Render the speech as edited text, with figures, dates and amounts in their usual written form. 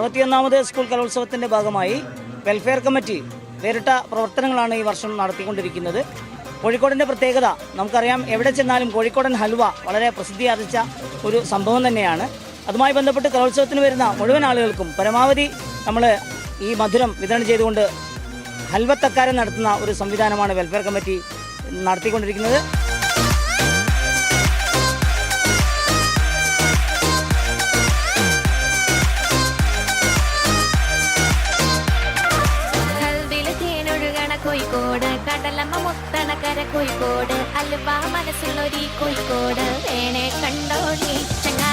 61ാമത് school കലോത്സവത്തിൻ്റെ ഭാഗമായി welfare committee വേറിട്ട പ്രവർത്തനങ്ങളാണ് ഈ വർഷം നടത്തിക്കൊണ്ടിരിക്കുന്നത്. കോഴിക്കോടിൻ്റെ പ്രത്യേകത നമുക്കറിയാം, എവിടെ ചെന്നാലും കോഴിക്കോടൻ ഹൽവ വളരെ പ്രസിദ്ധിയാർജിച്ച ഒരു സംഭവം തന്നെയാണ്. അതുമായി ബന്ധപ്പെട്ട് കലോത്സവത്തിന് വരുന്ന മുഴുവൻ ആളുകൾക്കും പരമാവധി നമ്മൾ ഈ മധുരം വിതരണം ചെയ്തുകൊണ്ട് ഹൽവത്തക്കാരം നടത്തുന്ന ഒരു സംവിധാനമാണ് വെൽഫെയർ കമ്മിറ്റി നടത്തിക്കൊണ്ടിരിക്കുന്നത്. കോഴിക്കോട് കടലമ്മ മുത്തണക്കര കോഴിക്കോട് അലുവ മനസ്സുള്ളൊരി കോഴിക്കോട് വേണേ കണ്ടോടി ചങ്ങ